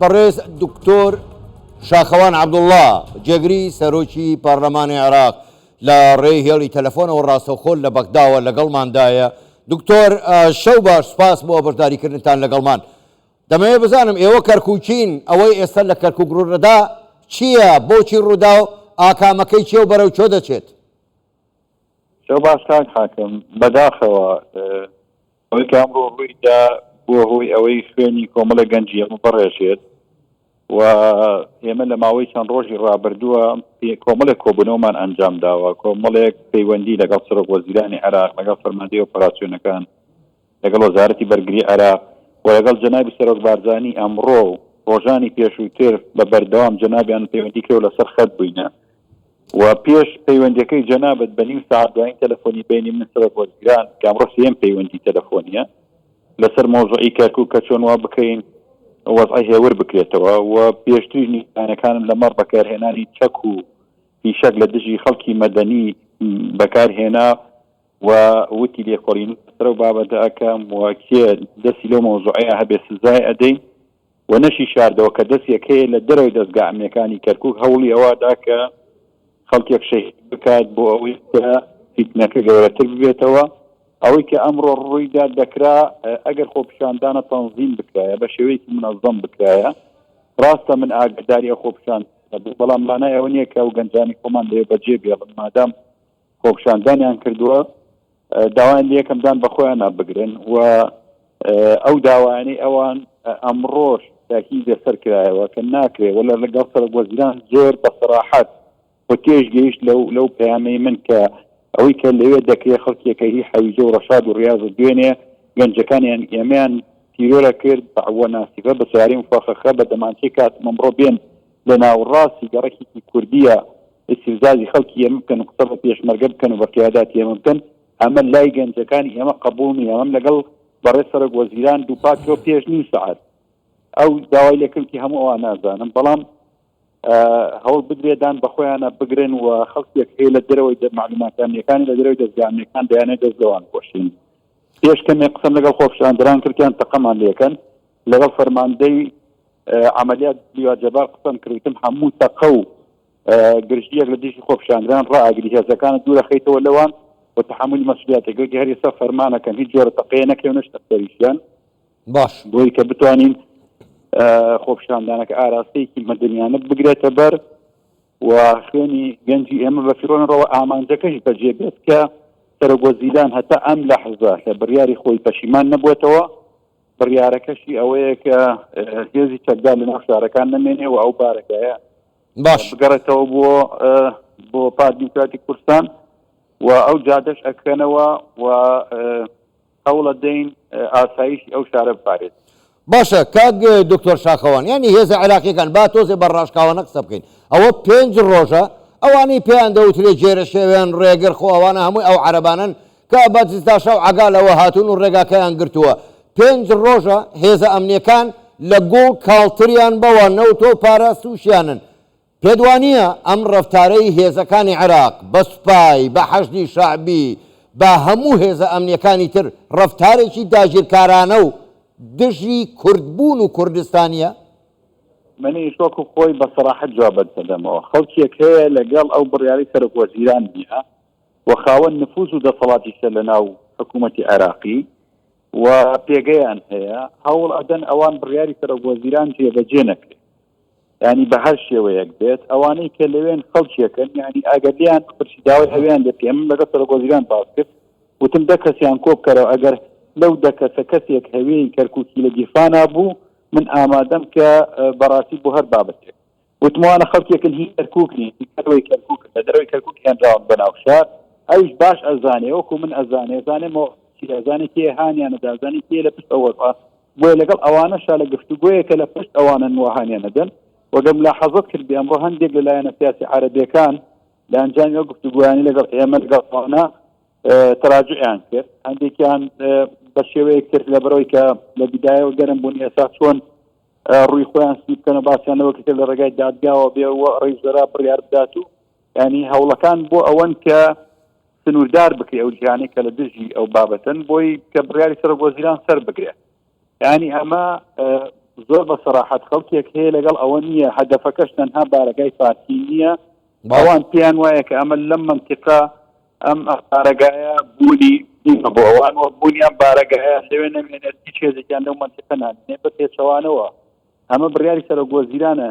بەڕێز دکتۆر شاخەوان عەبدوڵڵا جێگری سەرۆکی پارلەمانی عێراق لە ڕێی هێڵی تەلەفۆنەوە ڕاستەوخۆ لە بەغداوە لەگەڵماندایە. دکتۆر شەو باش، سپاس بۆ بەشداریکردنتان لەگەڵمان. دەمەوێت بزانم ئێوە کەرکووکین، ئەوەی ئێستا لە کەرکووک ڕوودەدا چییە؟ بۆچی ڕوودا و ئاکامەکەی چێ و بەرەو چۆ دەچێت؟ شەو باش کاک حاکم، بەداخەوە ئەوەی کە ئەمڕۆ ڕوویدا بۆ هۆی ئەوەی خوێنی کۆمەڵە گەنجی ئەمە بەڕێژێت و ئێمە لە ماوەی چەند ڕۆژی ڕابردووە کۆمەڵێک کۆبوونەوەمان ئەنجام داوە، کۆمەڵێک پەیوەندی لەگەڵ سەرۆک وەزیرانی عێراق، لەگەڵ فەرماندەی ئۆپەراسیۆنەکان، لەگەڵ وەزارەتی بەرگری عێراق و لەگەڵ جەنابی سەرۆک بارزانی ئەمڕۆ و ڕۆژانی پێشووتر بە بەردەوام جەنابیان پەیوەندی کرد و لەسەر خەت بووینە و پێش پەیوەندیەکەی جەنابەت بە نیم ساعت دوایین تەلەفۆنی بینی من سەرۆک وەزیران کە ئەمڕۆ سێم پەیوەندی تەلەفۆنیە لەسەر مۆزوعی کەرکووک کە چۆن وا بکەین وەزعی هێور بکرێتەوە و پێشتری نیشانەکانم لەمەڕ بەکارهێنانی چەک و فیشەک لە دژی خەڵکی مەدەنی بەکارهێنا و وتی لێکۆڵین سەر و بابەتە ئەەکەم و کێ دەستی لەو مۆزوعەیە هەبێ سزای ئەدەین و نەشی شاردەوە کە دەستێک هەیە لە دەرەوەی دەستگا ئەمنیەکانی کەرکووک هەوڵی ئەوەدا کە خەڵکێک شەهید بکات بۆ ئەوەی کە فیتنەکە گەورەتر ببێتەوە. ئەوەی کە ئەمڕۆ ڕوویدا دەکرا ئەگەر خۆپیشاندانە تەنزیم بکرایە بە شێوەیەکی منەظەم بکرایە ڕاستە من ئاگداری ئەو خۆپیشان بەڵام مانای ئەوە نییە کە ئەو گەنجانی خۆمان لێ بەجێ بێڵن مادام خۆپیشاندانیان کردووە داوایان لە یەکەمدان بەخۆیان بگرن و ئەو داوایانەی ئەوان ئەمڕۆژ تاکید لەسەر کرایەوە کە ناکرێت وەلا لەگەڵ سەرۆک وەزیران زۆر بە سەراحەت و تێش گەیشت لەو پەیامەی من کە ئەوەی کە لەوێ دەکرێت خەڵکێکە هی حەویجە و ڕەشاد و ڕیاض و دوێنێ گەنجەکانیان ئێمەیان تیرۆرە کرد بەعوە ناسیفە بە سواری مفەخەخە بە دەمانچەی کات ئەمڕۆ بێن لە ناوڕاستی گەڕێکی کوردیە ئیستیفزازی خەڵکی ئێمە بکەن و قسە بە پێشمەرگە بکەن و بە قیاداتی ئێمە بکەن ئەمە لای گەنجەکانی ئێمە قبوڵ نیە. ئەمەم لەگەڵ بەڕێز سەرۆک وەزیران دووپاتەوە پێش نیم سەعات ئەو داوای لێکردی هەموو ئەوان نازانم بەڵام هەوڵ بدرێدان بە خۆیانە بگرن و خەڵکێک هەیە لە دەرەوەی معلوماتیەکانی لە دەرەوەی دەستگاامەکان دەیانێت دەستەوان بۆشین. پێش کەمێ قسەم لەگەڵ خۆپیشاندەران کردیان تەقەمان لێکەن لەگەڵ فەرماندەی عملیات دیواجەبار قسەم کردتم هەموو تەقە و گرژیەک لە دژی خۆپیشاندەران ڕائەگری هێزەکانە دوورە خەیتەوە لەوان و تەحملی مەسئولیاتێکی هەر ئێستا فەرمانەکەن هیچ جۆرە تەقەیە نەکەون نەشتەریشیان باش بۆی کە بتوانین خۆپیشاندانەکە ئاراستەیەکی مەدەنیانە بگرێتە بەر و خوێنی گەنجی ئێمە بە فیرۆنەوە ئامانجەکەش بەجێ بێت کە سەرۆک وەزیران هەتا ئەم لەحزە لە بڕیاری خۆی پەشیمان نەبووێتەوە بڕیارەکەشی ئەوەیە کە هێزی چەکدار لە ناو شارەکان نەمێنێ و ئەو بارەکەیە باش بگەڕێتەوە بۆ پارتی دیموکراتی کوردستان و ئەو جادەش ئەکەنەوە و هەوڵە دەین ئاسایشی ئەو شارە بپارێت. باشە کاک دکتۆر شاخەوان ینی هێزە عێراقیەکان با تۆزێ بەڕاشکاوانە قسە بکەین ئەوە 5 ڕۆژە ئەوانی پێیان دەوترێ جێرە شێوێن ڕێگر خۆ ئەوانە هەمووی ئەو عەرەبانن کە بەجزداشا و عەگالەوە هاتوون و ڕێگاکەیان گرتووە 5 ڕۆژە هێزە ئەمنیەکان لە گوڵ کاڵتریان بەوە نەوتۆ پاراست وشیانن. پێدوانیە ئەم ڕەفتارەی هێزەکانی عێراق بە سوپای بە حەشدی شەعبی بە هەموو هێزە ئەمنیەکانی تر ڕەفتارێکی داگیرکارانە و دژی کوردبوون و کوردستانیە؟ منی شۆک و خۆی بە سەراحەت جوابەت دەدەمەوە. خەڵکێک هەیە لەگەڵ ئەو بڕیاری سەرۆک وەزیران نییە و خاوەن نفوذ و دەسەڵاتیشە لە ناو حکوومەتی عێراقی و پێگەیان هەیە هەوڵ ئەدەن ئەوان بڕیاری سەرۆک وەزیران جێبەجێ نەکرێت ینی بە هەر شێوەیەک بێت ئەوانەی کە لەوێن خەڵکیەکەن ینی ئاگەریان پرسی داوای هەویان لە پێم لەگەڵ سەرۆک وەزیران باس کرد وتم دە کەسیان کۆ بکەرەوە ئەگەر لەو دەکەسە کەسێک هەوێی کەرکووکی لە دیفانا بوو من ئامادەم کە بەڕاستی بۆ هەر بابەتێک وتمانە خەڵکێکن هی کەرکووک نی دەرەوەی کەرکووک لە دەرەوەی کەرکووک هێنراون بەناو شار ئەویش باش ئەزانێ وەکو من ئەزانێ زانێمەوە ئەزانێت کێ هانیانەدا ئەزانی کێ لە پشت ئەوە بۆیە لەگەڵ ئەوانەشا لە گفتوگۆیە کە لە پشت ئەوانە وهانیانەدەن وەگەم لاحەزەت کرد ئەمڕۆ هەندێک لەلایەنە سیاسی عەرەبیەکان لە ئەنجامی ئەو گفتوگویانی لەگەڵ ئێمە لەگەڵ تراجعیان کرد هەندێکیان بە شێوەیەک تر لە بەرەوەی کە لە بیدایەوە گەرم بوون ئێستا چۆن ڕووی خۆیان سی بکەنە باسییانەوە کە لە ڕێگای دادگاوە بێەوە ڕێژدەرا بڕیار بدات و ینی هەوڵەکان بۆ ئەوەن کە سنووردار بکرێ ئەو جیهانی کە لە دژی ئەو بابەتن بۆی کە بڕیاری سەرۆک وەزیران سەر بگرێت ینی ئەمە زۆر بە سەراحەت خەڵکێک هەیە لەگەڵ ئەوە نییە هەدەفەکەش تەنها بارگای فارسی نییە ئەوان پێیان وایە کە ئەمە لەم منتیقا ئەم بارگایە بوونی بۆ ئەوان بوونیان بارگایە لەوێ نەمێنێت هیچ هێزێکیان لەو منتیقە نامێنێت بە پێچەوانەوە ئەمە بڕیاری سەرۆکوەزیرانە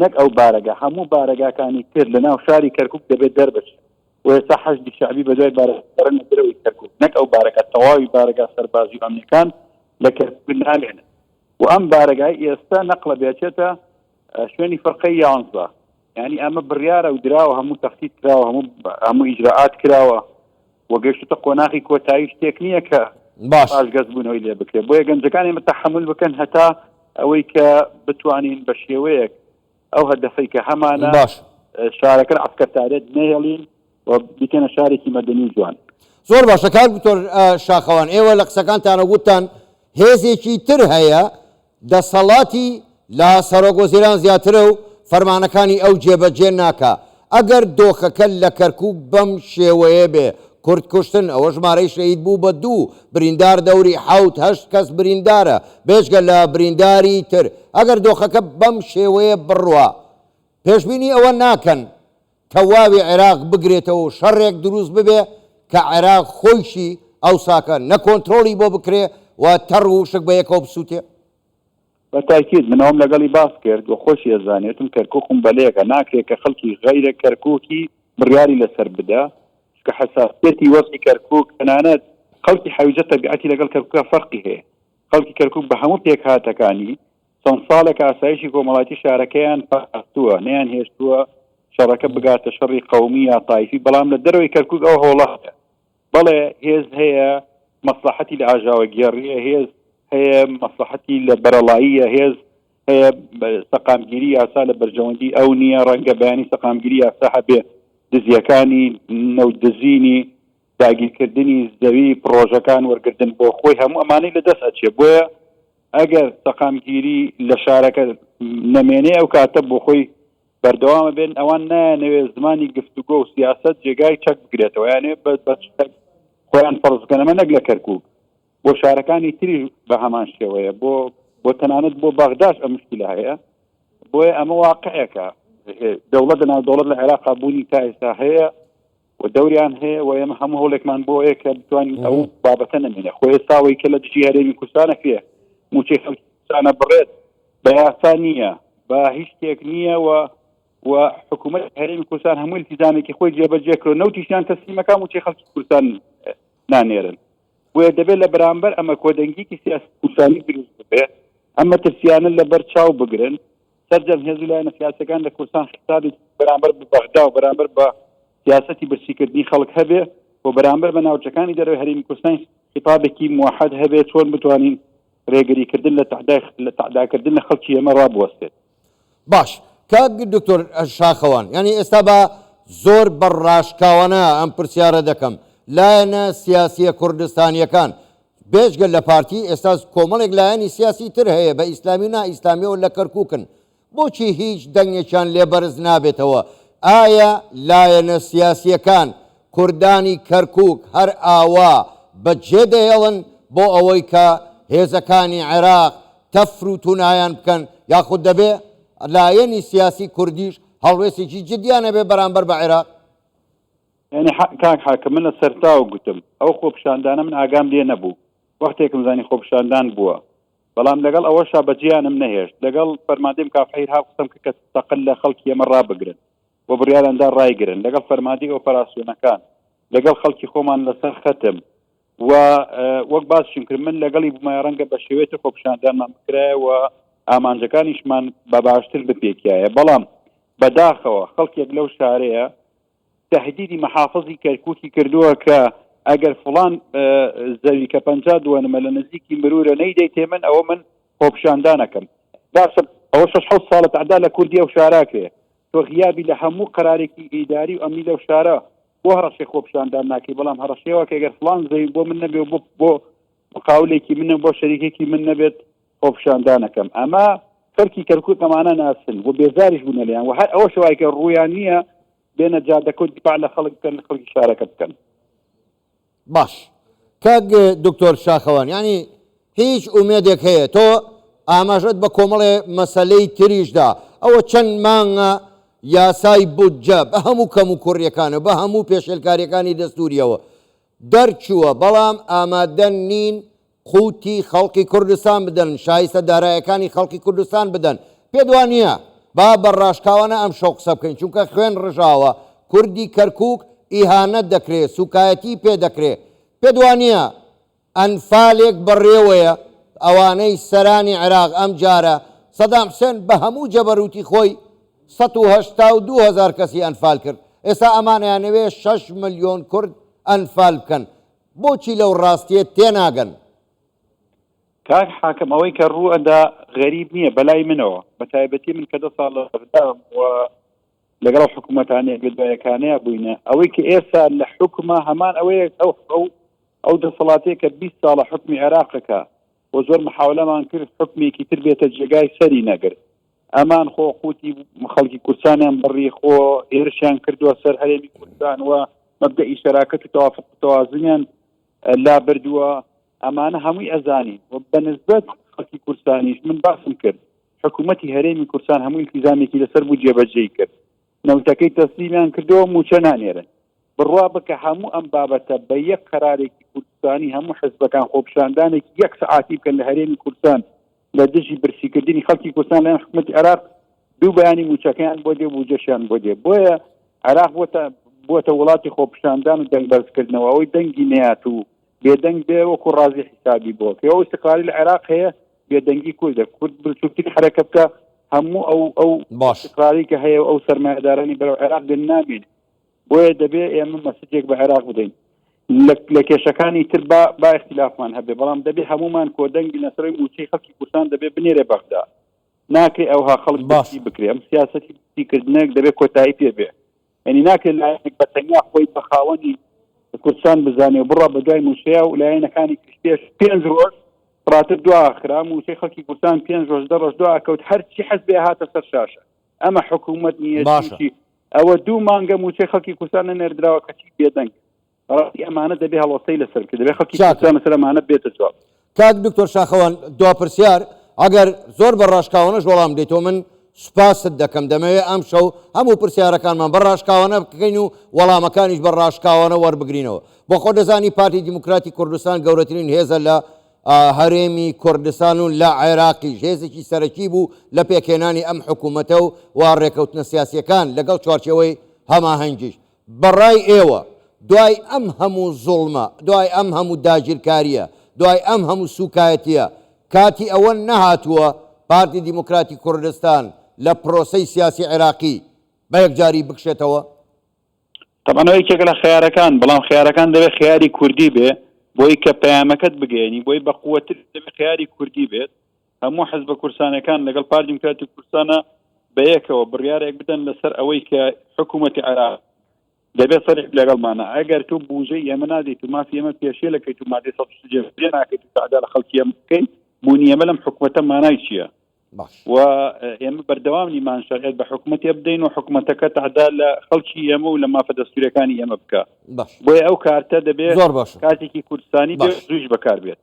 نەک ئەو بارگە هەموو بارگاکانی تر لە ناو شاری کەرکوک دەبێت دەربچێت وێستا حەشدی شعبی بەدوای بارگەکردن لەدرەوەی کەرکوک نەک ئەو بارگە تەواوی بارگا سەربازی و ئەمریکان لە کەرکوک نامێنن و ئەم بارگای ئێستا نەقڵە بێچێتە شوێنی فەرقەی 11 یعنی ئەمە بڕیارە و دراوە هەموو تەختی کراوە هەموو ئیجراعات کراوە وەگەشتە قۆناغی کۆتایی شتێک نییە کە پاشگەز بوونەوەی لێ بکرێت بۆیە گەنجەکانی متەحمل بکەن هەتا ئەوەی کە بتوانین بە شێوەیەک ئەو هەدەفەی کە هەمانە شارەکە عسکەرتارێت نەهێڵین و بکەنە شارێکی مەدەنی جوان. زۆر باشە کاک دکتۆر شاخەوان، ئێوە لە قسەکانتانە گوتان هێزێکی تر هەیە دەسەڵاتی لە سەرۆکوەزیران زیاترە و فەرمانەکانی ئەو جێبەجێ ناکا. ئەگەر دۆخەکە لە کەرکوک بەم شێوەیە بێ کورد کوشتن ئەوە ژمارەی شەهید بوو بە 2 بریندار دەوری 7-8 کەس بریندارە بێژگە لە برینداری تر. ئەگەر دۆخەکە بەم شێوەیە بڕوە پێشبینی ئەوە ناکەن تەواوی عێراق بگرێتەوە و شەڕێک دروست ببێ کە عێراق خۆیشی ئەو ساکە نەکۆنتڕۆڵی بۆ بکرێ و تەڕ و شک بە یەکەوە بسووتێ. بەتاکید منەوەم لەگەڵی باس کرد و خۆشی ئەزانێتم کەرکووکم بەلەیەکە ناکرێت کە خەڵکی غەیرە کەرکووکی بڕیاری لەسەر بدە کە حساسیەتی وەزی کەرکووک تەنانەت خەڵکی حەویجە تەبیعەتی لەگەڵ کەرکووکە فەرقی هەیە. خەڵکی کەرکووک بە هەموو پێک هاتەکانی چەند ساڵێک ئاسایشی کۆمەڵایەتی شارەکەیان پاستووە نەیان هێشتووە شەڕەکە بگاتە شەڕی قەومی یا تایفی بەڵام لە دەرەوەی کەرکووک ئەو هۆڵەخە بەڵێ هێز هەیە مەسلحەتی لە ئاژاوە گێڕیە هێز هەیە مەسلحەتی لە بەرەڵاییە هێز هەیە سەقامگیری یاسا لە بەرژەوەندی ئەو نییە ڕەنگە بەیانی سەقامگیری یاسا هەبێ دزیەکانی نەودزینی داگیرکردنی زەوی پرۆژەکان وەرگردن بۆ خۆی هەموو ئەمانەی لە دەست ئەچێ بۆیە ئەگەر سەقامگیری لە شارەکە نەمێنێ ئەو کاتە بۆ خۆی بەردەوامە بێن ئەوان نایانەوێ زمانی گفتوگۆ و سیاست جێگای چەک بگرێتەوە یانێ بە خۆیان فەرزکەنەمە نەک لە کەرکووک بۆ شارەکانی تری بە هەمان شێوەیە بۆ تەنانەت بۆ بەغداش ئەم مشکلە هەیە بۆیە ئەمە واقعەکە دەوڵەت ناودەوڵەت لە عێراقا بوونی تا ئێستا هەیە و دەوریان هەیە و ئێمە هەموو هەوڵێکمان بۆ ئەیە کە بتوانین ئەو بابەتە نەمێنێ خۆی ئێستاوەی کە لە دژی هەرێمی کوردستانە پێ موچەی خەڵکی کوردستانە بڕێت بە یاسا نییە بە هیچ شتێک نییە و حکوومەت هەرێمی کوردستان هەموو التیزامێکی خۆی جێبەجێ کرۆ نەوتیشیان تەسلیمەکە موچەی خەڵکی کوردستان نانێرن بۆیە دەبێت لە بەرامبەر ئەمە کۆدەنگیکی سیاسی کوردستانی دروست ببێت ئەمە ترسیانە لەبەر چاو بگرن سەرجەم هێز لایەنە سیاسەکان لە کوردستان خیتابی بەرامبەر بە بەغدا و بەرامبەر بە سیاسەتی برسیکردنی خەڵک هەبێ و بەرامبەر بە ناوچەکانی دەرەوەی هەرێمی کوردستان خیتابێکی موحد هەبێت چۆن بتوانین ڕێگریکردن لە تعداکردن لە خەڵکی ئێمە ڕابوەستێت. باش کاک دکتۆر شاخەوان ینی ئێستا بە زۆر بەڕاشکاوانە ئەم پرسیارە دەکەم لایەنە سیاسیە کوردستانیەکان بێژگە لە پارتی ئێستا کۆمەڵێک لایەنی سیاسی تر هەیە بە ئیسلامی و نا ئیسلامیەوە لە کەرکووکن بۆچی هیچ دەنگێکیان لێبەرز نابێتەوە؟ ئایا لایەنە سیاسیەکان کوردانی کەرکووک هەر ئاوا بەجێ دەهێڵن بۆ ئەوەی کە هێزەکانی عێراق تەفر و تونایان بکەن یاخود دەبێ لایەنی سیاسی کوردیش هەڵوێستێکی جدیانە بێ بەرامبەر بە عێراق؟ یعنی کاک حاکم من لە سەرتاوە گوتم ئەو خۆپشاندانە من ئاگام لێ نەبوو وەختێکم زانی خۆپشاندان بووە بەڵام لەگەڵ ئەوەشا بەجیانم نەهێشت لەگەڵ فەرماندەی کافحیر هاوقسم کە تەقل لە خەڵکی ئێمە ڕابگرن بۆ بڕیاراندا ڕایگرن لەگەڵ فەرماندەی ئۆپەراسیۆنەکان لەگەڵ خەڵکی خۆمان لەسەر خەتم و وەک باسشم کرد من لەگەڵی بوومە ڕەنگە بە شێوێتی خۆپشاندانمان بکرایە و ئامانجەکانیشمان بە باشتر بپێکایە بەڵام بەداخەوە خەڵکێک لەو شارەیە تهدیدی محافظی کەرکووکی کردووە کە ئەگەر فڵان زەوی کە 50 دووەنمە لە نزیکی مرورە نەیدەیت من ئەوە من خۆپشاندانەکەم باشە ئەوە 6 ساڵە تعدا لە کوردی ئەو شاراکرێ تۆ غیابی لە هەموو قەرارێکی ئیداری و ئەمنی لەو شارە بۆ هەڕەشێ خۆپشاندان ناکەی بەڵام هەڕەشێوە کە ئەگەر فڵان زەوی بۆ من نەبێ بۆ مقاولێکی منە بۆ شەریکێکی من نەبێت خۆپشاندانەکەم ئەمە خەڵکی کەرکووک ئەمانە ناسن و بێزاریش بوونە لەیان و هەر ئەوە شەوای کە ڕوویان نییە بێنە جادەکە و دیپاع لە خەڵک بکەن لە خەڵکی شارەکە بکەن. باش کاک دکتۆر شاخەوان ینی هیچ ئومێدێک هەیە تۆ ئاماژەت بە کۆمەڵێ مەسەلەی تریشدا ئەوە چەند مانگە یاسای بودجە بە هەموو کەم و کوڕیەکانە بە هەموو پێشێلکاریەکانی دەستوریەوە دەرچووە بەڵام ئامادە نین قوتی خەڵکی کوردستان بدەن شایستە دارایەکانی خەڵکی کوردستان بدەن پێدوانە با بەڕاشکاوانە ئەم شەو قسە بکەین چونکە خوێن ڕژاوە کوردی کەرکووک ئیهانەت دەکرێت سوکایەتی پێ دەکرێت پێدوانە ئەنفالێک بەڕێوەیە ئەوانەی سەرانی عێراق ئەم جارە سەدام حوسێن بە هەموو جەبەروتی خۆی 182,000 کەسی ئەنفال کرد ئێستا ئەمانیانەوێ 6 ملیۆن کورد ئەنفال بکەن بۆچی لەو ڕاستیە تێناگەن کاک حاکم ئەوەی کە ڕوو ئەدا غەریب نییە بەلای منەوە بە تایبەتی من کە 2 ساڵ لەدام و لەگەڵ حکوومەتانەیە گردوایەکانەیە بووینە ئەوەی کە ئێستا لە حکومە هەمان ئەوەیە ئەو دەسەڵاتەیە کە 20 ساڵە حکمی عێراقەکە و زۆر محاولەمان کرد حکمێکی تر بێتە جێگای سەری نەگرت ئەمان خۆ قوتی خەڵکی کورسانیان بڕی خۆ هێرشیان کردووە سەر هەرێمی کوردستان و مەبدەئی شەراکەت و تەوافق و تەوازنیان لا بردووە ئەمانە هەمووی ئەزانی و بەنسبەت خەڵکی کورسانیش من باسم کرد حکوومەتی هەرێمی کوردستان هەموو التیزامێکی لەسەر بوو جێبەجێی کرد نەوتەکەی تەسلیمیان کردەوە موچە نانێرن بڕوا بکە هەموو ئەم بابەتە بە یەک قەرارێکی کوردستانی هەموو حزبەکان خۆپیشاندانێکی 1 سەعاتی بکەن لە هەرێمی کوردستان لە دژی برسیکردنی خەڵکی کوردستان لەلایەن حکوومەتی عێراق دوو بەیانی موچەکەیان بۆ دێ بوجەشیان بۆ دێ بۆیە عێراق بۆتە وڵاتی خۆپیشاندان و دەنگبەرزکردنەوە ئەوەی دەنگی نەیات و بێدەنگ بێ وەکو ڕازی حسابی بۆ کە ئەو استقلالی لە عێراق هەیە بێدەنگی کوردە کورد بچووکتری حرەکە بکە هەموو ئەو استقلالی کە هەیە ئەو سەرمایهدارانی بەرەو عێراق دێن نابێت بۆیە دەبێ ئێمە مەسجێک بە عێراق بدەین لە کێشەکانی تر با اختلافمان هەبێ بەڵام دەبێ هەمومان کۆدەنگی لەسەرەوەی موچەی خەڵکی کوردستان دەبێ بنێرێ بەغدا ناکرێ ئەوها خەڵک باسی بکرێ ئەم سیاسەتی باسیکردنێک دەبێت کۆتایی پێ بێ ئەنی ناکرێت لایەنێک بەتەنیا خۆی بە خاوەنی کوردستان بزانێ بڕە بە دوای موچەیە و لایەنەکانی پێش 5 ڕۆژ پڕاتر دواخرا موچەی خەڵکی کوردستان 5 ڕۆژ 10 ڕۆژ دواکەوت هەرچی حەزبێ هاتە سەر شاشە ئەمە حکوومەت نییە ئەوە 2 مانگە موچەی خەڵکی کوردستان نەنێردراوە کەچی بێدەنگ ڕاستی ئەمانە دەبێ هەڵۆسەی لەسەر کرد دەبێ خەڵکی کوردستان لەسەر ئەمانە بێتە جواب کاک دکتۆر شاخەوان دوا پرسیار ئەگەر زۆر بەڕاشکاوانەش وەڵام دێتەوە من سوپاست دەکەم دەمەوێت ئەم شەو هەموو پرسیارەکانمان بەڕاشکاوانە بکەین و وەڵامەکانیش بەڕاشکاوانە وەربگرینەوە بۆ خۆ دەزانی پارتی دیموکراتی کوردستان گەورەترین هێزە لە هەرێمی کوردستان و لە عێراقیش هێزێکی سەرەکی بوو لە پێکهێنانی ئەم حکوومەتە و وا ڕێکەوتنە سیاسیەکان لەگەڵ چوارچێوەی هەماهەنگیش بەڕای ئێوە دوای ئەم هەموو زوڵمە دوای ئەم هەموو داگیرکاریە دوای ئەم هەموو سوکایەتیە کاتی ئەوە نەهاتووە پارتی دیموکراتی کوردستان لە پرۆسەی سیاسی عێراقی بە یەکجاری بکشێتەوە تەمەنەوە یەکێکە لە خیارەکان بەڵام خیارەکان دەبێت خیاری کوردی بێ بۆی کە پەیامەکەت بگەێنی بۆی بە قووەتر دەبێت خیاری کوردی بێت هەموو حزبە کورسانەکان لەگەڵ پارتی دیموکراتی کوردستانە بەیەکەوە بڕیارێک بدەن لەسەر ئەوەی کە حکوومەتی عێراق دەبێت سەرێک لەگەڵمانە ئەگەر تۆ بوژەی ئێمە نادیت و مافی ئێمە پێشێ لەکەیت و مادەی 130 ناکەیت و تعدا لە خەڵکی ئێمە بکەین بوونی ئێمە لەم حکوومەتە مانای چییە و ئێمە بەردەوام مانشەقێت بە حکوومەتی بدەین و حکوومەتەکە تعدا لە خەڵکی ئێمە و لە مافە دەستوریەکانی ئێمە بکە بۆیە ئەو کارتە دەبێت زۆر باش کاتێکی کوردستانی زووش بەکار بێت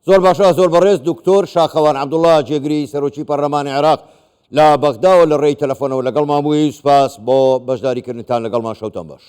زۆر باشە زۆر بەڕێز دکتۆر شاخەوان عەبدوڵڵا جێگری سەرۆکی پەرلەمانی عێراق لە بەغداوە لە ڕێی تەلەفۆنەوە لەگەڵمان بووی سوپاس بۆ بەشداریکردنتان لەگەڵمان شەوتان باش